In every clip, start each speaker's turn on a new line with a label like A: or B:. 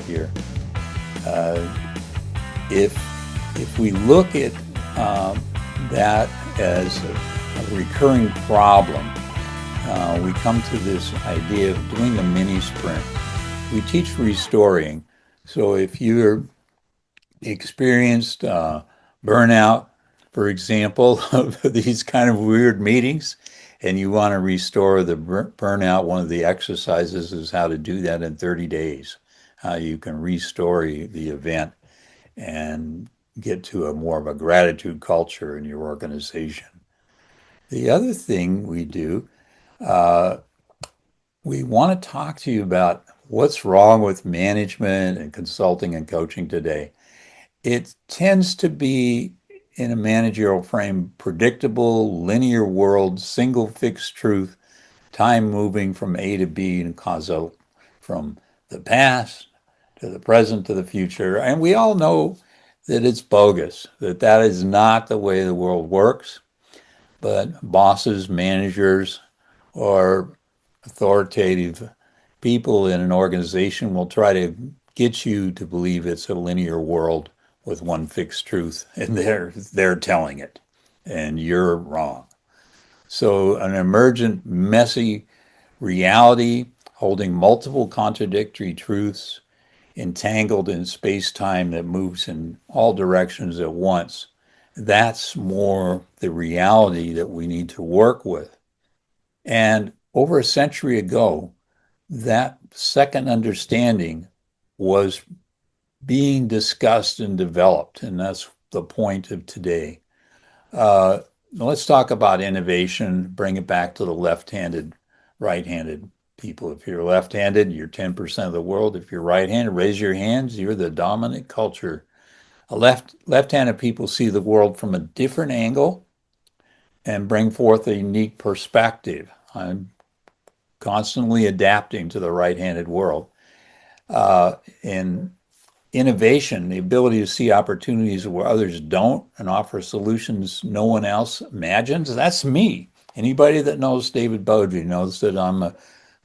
A: here. If we look at that as a recurring problem, we come to this idea of doing a mini sprint. We teach restoring. So if you're experienced burnout, for example, of these kind of weird meetings, and you want to restore the burnout, one of the exercises is how to do that in 30 days, how you can restore the event and get to a more of a gratitude culture in your organization. The other thing we do, we want to talk to you about what's wrong with management and consulting and coaching today. It tends to be, in a managerial frame, predictable, linear world, single fixed truth, time moving from A to B and causal from the past to the present to the future. And we all know that it's bogus, that is not the way the world works. But bosses, managers, or authoritative people in an organization will try to get you to believe it's a linear world with one fixed truth, and they're telling it, and you're wrong. So an emergent, messy reality holding multiple contradictory truths, entangled in space-time that moves in all directions at once, that's more the reality that we need to work with. And over a century ago, that second understanding was being discussed and developed, and that's the point of today. Let's talk about innovation, bring it back to the left-handed, right-handed people. If you're left-handed, you're 10% of the world. If you're right-handed, raise your hands, you're the dominant culture. Left-handed people see the world from a different angle and bring forth a unique perspective. I'm constantly adapting to the right-handed world. In innovation, the ability to see opportunities where others don't and offer solutions no one else imagines, that's me. Anybody that knows David Boje knows that I'm a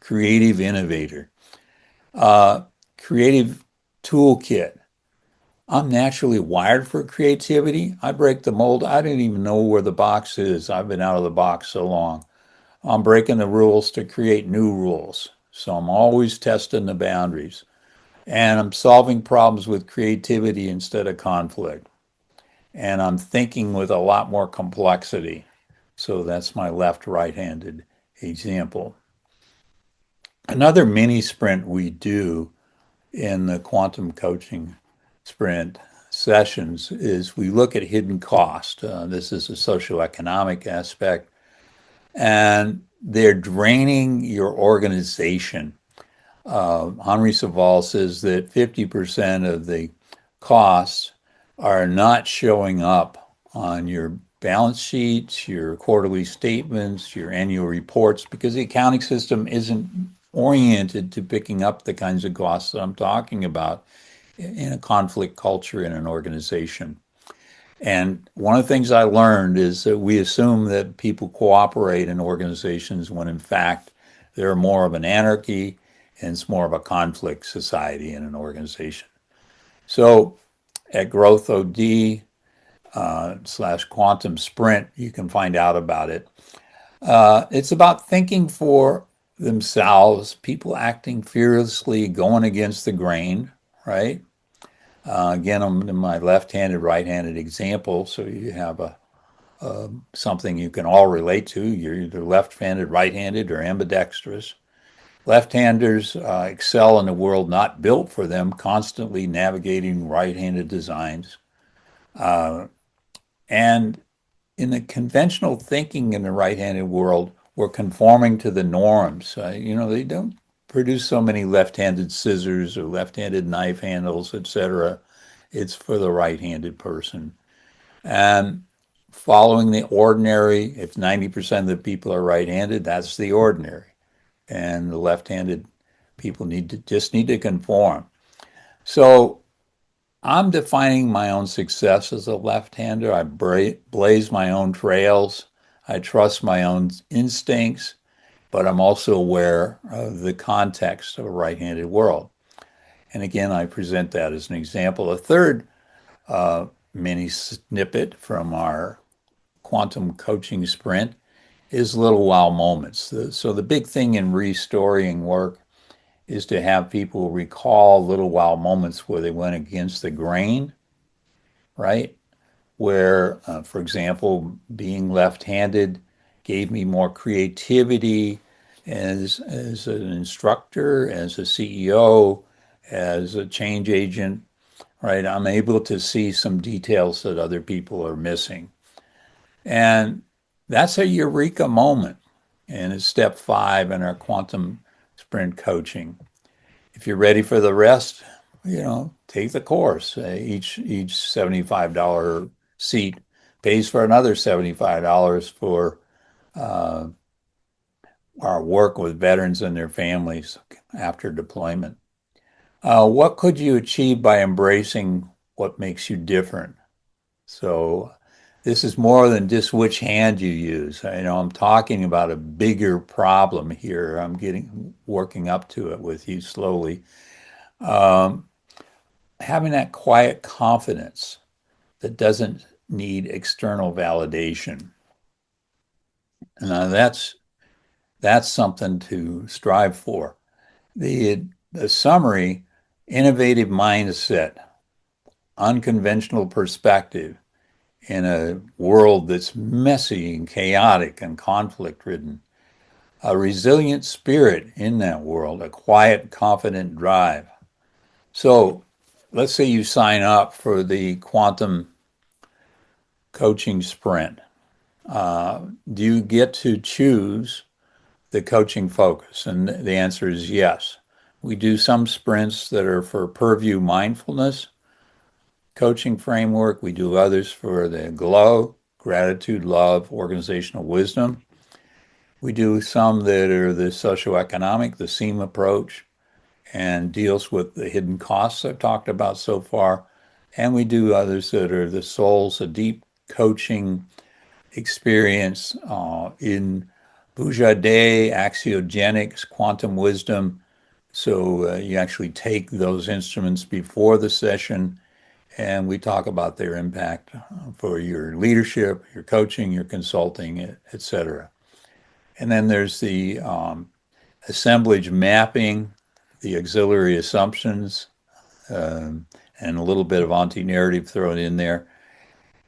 A: creative innovator. Creative toolkit. I'm naturally wired for creativity. I break the mold. I didn't even know where the box is. I've been out of the box so long. I'm breaking the rules to create new rules. So I'm always testing the boundaries. And I'm solving problems with creativity instead of conflict. And I'm thinking with a lot more complexity. So that's my left-right-handed example. Another mini sprint we do in the quantum coaching sprint sessions is we look at hidden cost. This is a socioeconomic aspect. And they're draining your organization. Henri Saval says that 50% of the costs are not showing up on your balance sheets, your quarterly statements, your annual reports, because the accounting system isn't oriented to picking up the kinds of costs that I'm talking about in a conflict culture in an organization. And one of the things I learned is that we assume that people cooperate in organizations when in fact they're more of an anarchy and it's more of a conflict society in an organization. So at GrowthOD / Quantum Sprint, you can find out about it. It's about thinking for themselves, people acting fearlessly, going against the grain, right? Again, I'm in my left-handed, right-handed example, so you have something you can all relate to. You're either left-handed, right-handed, or ambidextrous. Left-handers excel in a world not built for them, constantly navigating right-handed designs. And in the conventional thinking in the right-handed world, we're conforming to the norms. They don't produce so many left-handed scissors or left-handed knife handles, etc. It's for the right-handed person. And following the ordinary, if 90% of the people are right-handed, that's the ordinary. And the left-handed people just need to conform. So I'm defining my own success as a left-hander. I blaze my own trails. I trust my own instincts, but I'm also aware of the context of a right-handed world. And again, I present that as an example. A third mini snippet from our quantum coaching sprint is little wow moments. So the big thing in restoring work is to have people recall little wow moments where they went against the grain, right? Where, for example, being left-handed gave me more creativity as an instructor, as a CEO, as a change agent, right? I'm able to see some details that other people are missing. And that's a eureka moment. And it's step 5 in our quantum sprint coaching. If you're ready for the rest, take the course. Each $75 seat pays for another $75 for uh, our work with veterans and their families after deployment. What could you achieve by embracing what makes you different? So this is more than just which hand you use. I'm talking about a bigger problem here. I'm working up to it with you slowly. Um, Having that quiet confidence that doesn't need external validation. That's something to strive for. The summary: innovative mindset, unconventional perspective in a world that's messy and chaotic and conflict ridden, a resilient spirit in that world, a quiet, confident drive. So let's say you sign up for the quantum coaching sprint. Do you get to choose the coaching focus? And the answer is yes. We do some sprints that are for PERVIEW Mindfulness coaching framework. We do others for the GLOW, gratitude, love, organizational wisdom. We do some that are the socioeconomic, the SEAM approach, and deals with the hidden costs I've talked about so far. And we do others that are the souls, a deep coaching experience in VuJaDé, axiogenics, quantum wisdom. So you actually take those instruments before the session, and we talk about their impact for your leadership, your coaching, your consulting, et cetera. And then there's the assemblage mapping, the auxiliary assumptions, and a little bit of antenarrative thrown in there.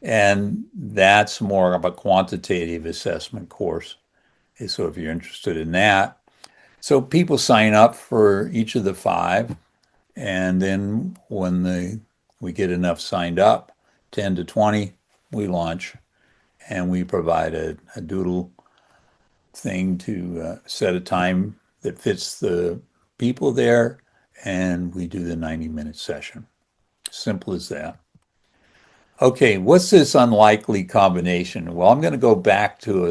A: And that's more of a quantitative assessment course. So if you're interested in that. So people sign up for each of the 5. And then when we get enough signed up, 10 to 20, we launch, and we provide a doodle thing to set a time that fits the people there, and we do the 90-minute session. Simple as that. Okay, what's this unlikely combination? Well, I'm going to go back to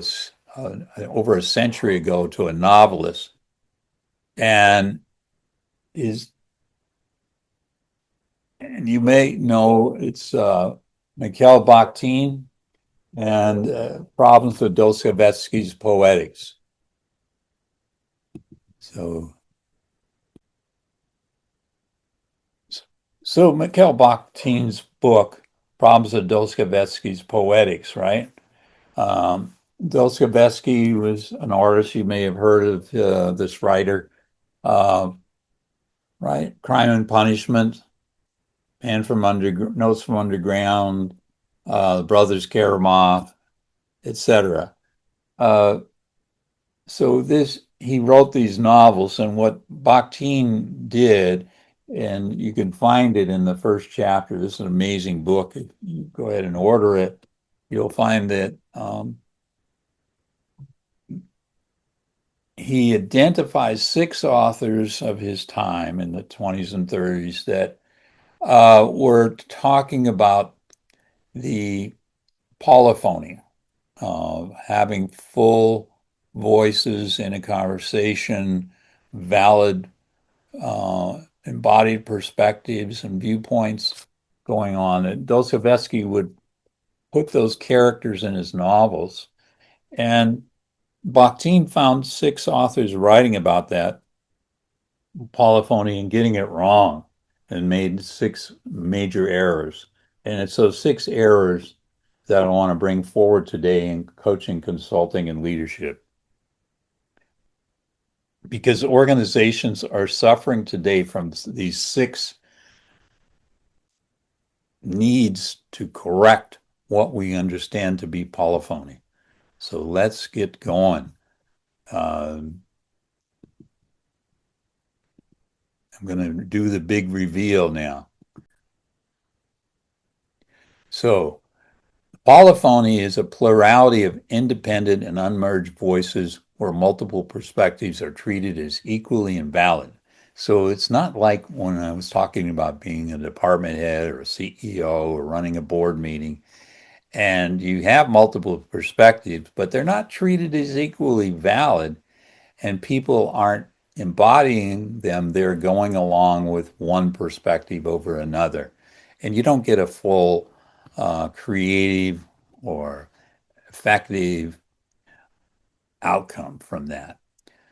A: over a century ago to a novelist, and is and you may know it's Mikhail Bakhtin and problems with Dostoevsky's poetics. So, so Mikhail Bakhtin's book, Problems of Dostoevsky's Poetics, right? Dostoevsky was an artist. You may have heard of this writer, right? Crime and Punishment, Notes from Underground, Brothers Karamazov, etc. So he wrote these novels, and what Bakhtin did, and you can find it in the first chapter. This is an amazing book. If you go ahead and order it, you'll find that he identifies 6 authors of his time in the 20s and 30s that were talking about the polyphony, having full voices in a conversation, valid embodied perspectives and viewpoints going on. And Dostoevsky would put those characters in his novels. And Bakhtin found 6 authors writing about that polyphony and getting it wrong. and made 6 major errors. And it's those 6 errors that I want to bring forward today in coaching, consulting, and leadership. Because organizations are suffering today from these 6 needs to correct what we understand to be polyphony. So let's get going. I'm going to do the big reveal now. So, polyphony is a plurality of independent and unmerged voices where multiple perspectives are treated as equally invalid. So it's not like when I was talking about being a department head or a CEO or running a board meeting, and you have multiple perspectives, but they're not treated as equally valid, and people aren't embodying them. They're going along with one perspective over another. And you don't get a full creative or effective outcome from that.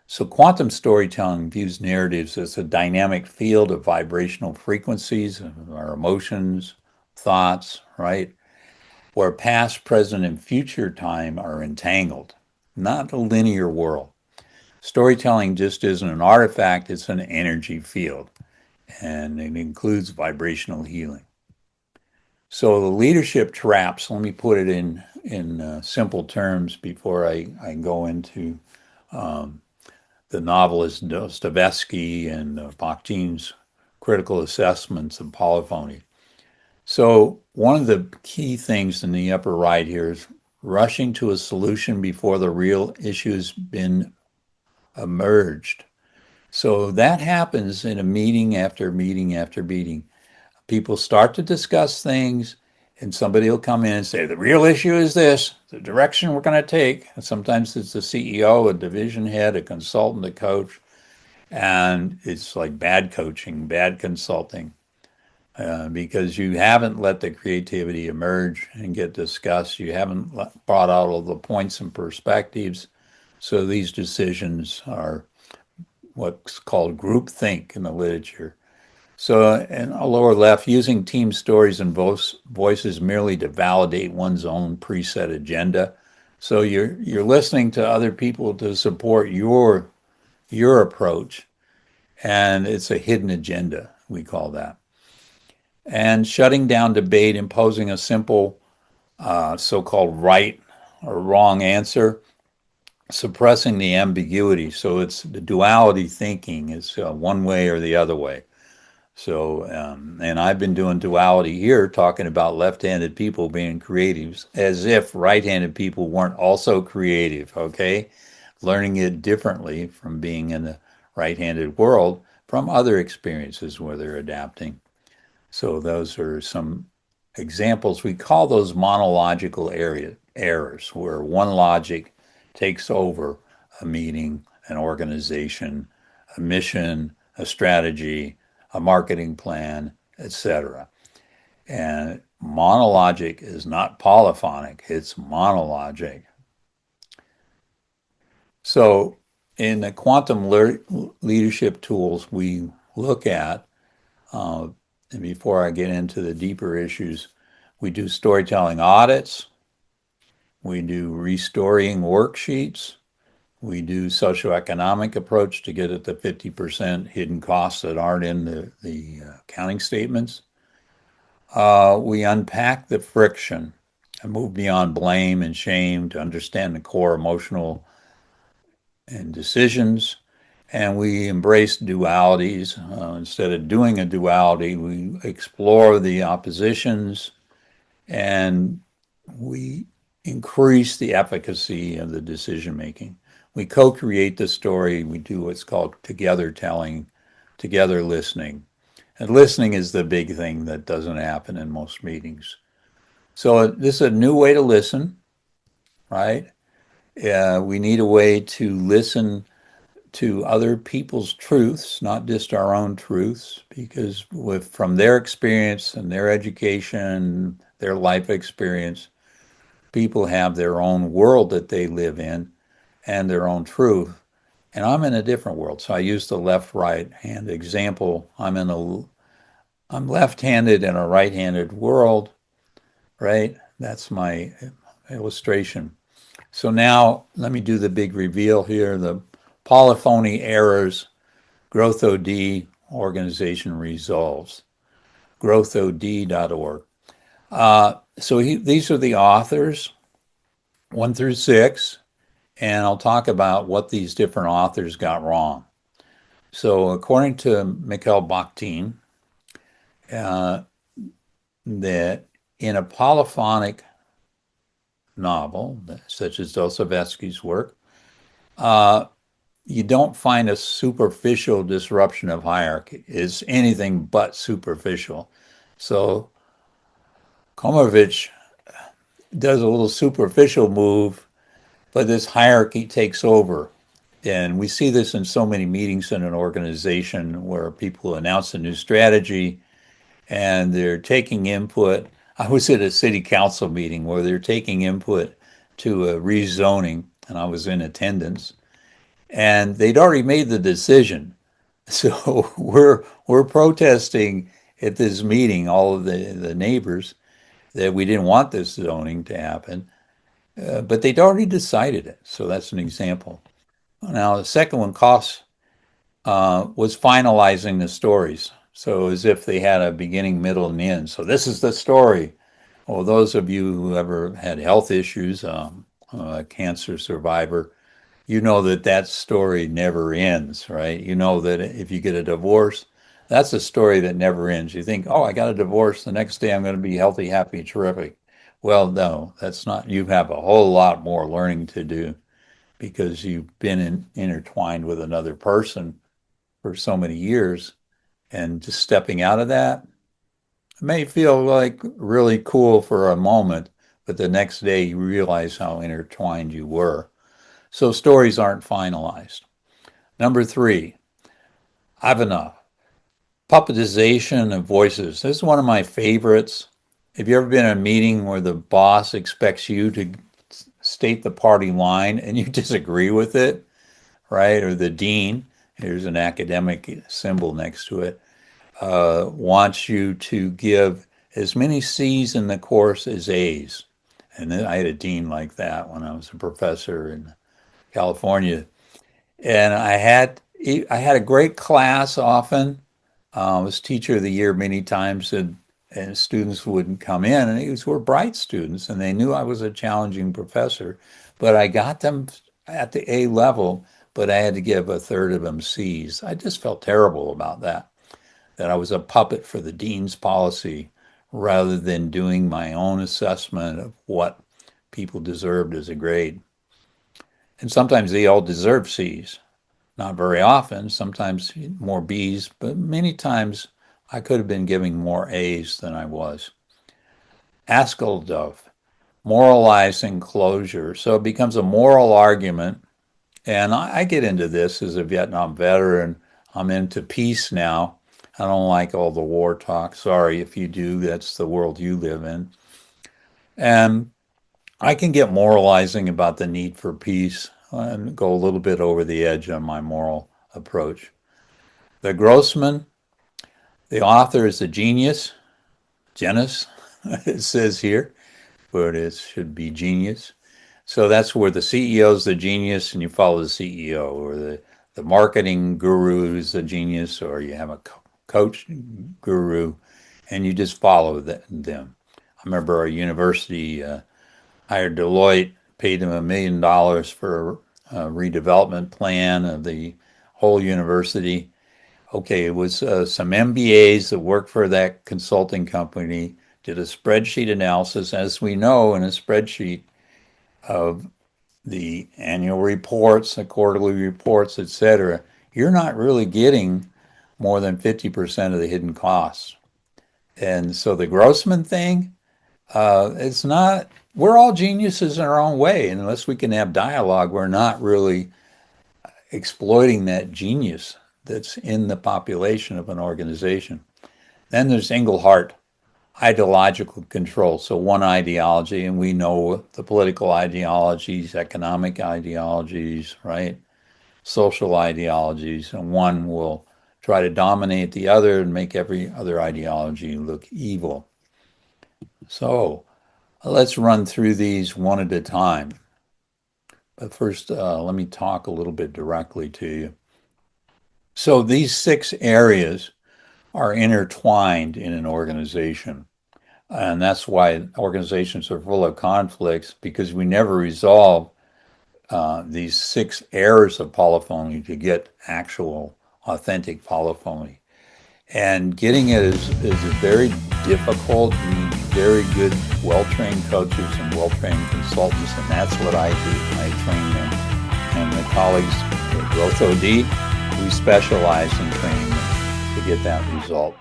A: So, quantum storytelling views narratives as a dynamic field of vibrational frequencies, our emotions, thoughts, right? Where past, present, and future time are entangled, not a linear world. Storytelling just isn't an artifact, it's an energy field, and it includes vibrational healing. So the leadership traps, let me put it in simple terms before I go into the novelist Dostoevsky and Bakhtin's critical assessments of polyphony. So one of the key things in the upper right here is rushing to a solution before the real issue has been emerged. So that happens in a meeting after meeting after meeting. People start to discuss things, and somebody will come in and say, the real issue is this, the direction we're going to take. And sometimes it's the CEO, a division head, a consultant, a coach, and it's like bad coaching, bad consulting, because you haven't let the creativity emerge and get discussed. You haven't brought out all the points and perspectives. So these decisions are what's called groupthink in the literature. So in the lower left, using team stories and voices merely to validate one's own preset agenda. So you're listening to other people to support your approach, and it's a hidden agenda, we call that. And shutting down debate, imposing a simple so-called right or wrong answer, suppressing the ambiguity. So it's the duality thinking is one way or the other way. So, and I've been doing duality here, talking about left-handed people being creatives, as if right-handed people weren't also creative, okay? Learning it differently from being in the right-handed world from other experiences where they're adapting. So those are some examples. We call those monological errors, where one logic takes over a meeting, an organization, a mission, a strategy, a marketing plan, etc. And monologic is not polyphonic, it's monologic. So in the quantum leadership tools we look at, and before I get into the deeper issues, we do storytelling audits, we do restoring worksheets, we do socioeconomic approach to get at the 50% hidden costs that aren't in the accounting statements. We unpack the friction and move beyond blame and shame to understand the core emotional and decisions. And we embrace dualities. Instead of doing a duality, we explore the oppositions and we increase the efficacy of the decision making. We co-create the story. We do what's called together telling, together listening. And listening is the big thing that doesn't happen in most meetings. So this is a new way to listen, right? We need a way to listen to other people's truths, not just our own truths, because from their experience and their education, their life experience, people have their own world that they live in and their own truth. And I'm in a different world. So I use the left right hand example. I'm in I'm left-handed in a right-handed world, right? That's my illustration. So now let me do the big reveal here. The polyphony errors, GrowthOD organization resolves, growthold.org. These are the authors, 1 through 6, and I'll talk about what these different authors got wrong. So according to Mikhail Bakhtin, uh, that in a polyphonic novel, such as Dostoevsky's work, you don't find a superficial disruption of hierarchy. It's anything but superficial. So Komovich does a little superficial move, but this hierarchy takes over. And we see this in so many meetings in an organization where people announce a new strategy and they're taking input. I was at a city council meeting where they're taking input to a rezoning, and I was in attendance, and they'd already made the decision. So we're protesting at this meeting, all of the neighbors, that we didn't want this zoning to happen, but they'd already decided it. So that's an example. Now the second one, costs, was finalizing the stories. So as if they had a beginning, middle, and end. So this is the story. Well, those of you who ever had health issues, a cancer survivor, you know that that story never ends, right? You know that if you get a divorce, that's a story that never ends. You think, oh, I got a divorce. The next day I'm going to be healthy, happy, terrific. Well, no, that's not. You have a whole lot more learning to do because you've been intertwined with another person for so many years. And just stepping out of that may feel like really cool for a moment, but the next day you realize how intertwined you were. So stories aren't finalized. Number 3, I've enough. Puppetization of voices. This is one of my favorites. Have you ever been in a meeting where the boss expects you to state the party line and you disagree with it, right? Or the dean, here's an academic symbol next to it, wants you to give as many C's in the course as A's. And then I had a dean like that when I was a professor in California. And I had a great class often. I was teacher of the year many times, and students wouldn't come in, and these were bright students, and they knew I was a challenging professor. But I got them at the A level, but I had to give a third of them C's. I just felt terrible about that I was a puppet for the dean's policy rather than doing my own assessment of what people deserved as a grade. And sometimes they all deserve C's. Not very often, sometimes more B's, but many times I could have been giving more A's than I was. Askeldove, moralizing closure. So it becomes a moral argument. And I get into this as a Vietnam veteran. I'm into peace now. I don't like all the war talk. Sorry if you do, that's the world you live in. And I can get moralizing about the need for peace and go a little bit over the edge on my moral approach. The Grossman, the author is a genius, it says here, but it should be genius. So that's where the CEO is the genius and you follow the CEO, or the marketing guru is the genius, or you have a coach guru and you just follow them. I remember our university hired Deloitte, paid them $1 million for a redevelopment plan of the whole university. Okay, it was some MBAs that worked for that consulting company, did a spreadsheet analysis, as we know in a spreadsheet, of the annual reports, the quarterly reports, etc. You're not really getting more than 50% of the hidden costs. And so the Grossman thing, it's not, we're all geniuses in our own way. And unless we can have dialogue, we're not really exploiting that genius that's in the population of an organization. Then there's Engelhardt, ideological control. So one ideology, and we know the political ideologies, economic ideologies, right? Social ideologies, and one will try to dominate the other and make every other ideology look evil. So let's run through these one at a time. But first, let me talk a little bit directly to you. So these 6 areas are intertwined in an organization. And that's why organizations are full of conflicts, because we never resolve these 6 errors of polyphony to get actual, authentic polyphony. And getting it is very difficult. You need very good, well-trained coaches and well-trained consultants, and that's what I do. I train them. And the colleagues at GrowthOD, we specialize in training them to get that result.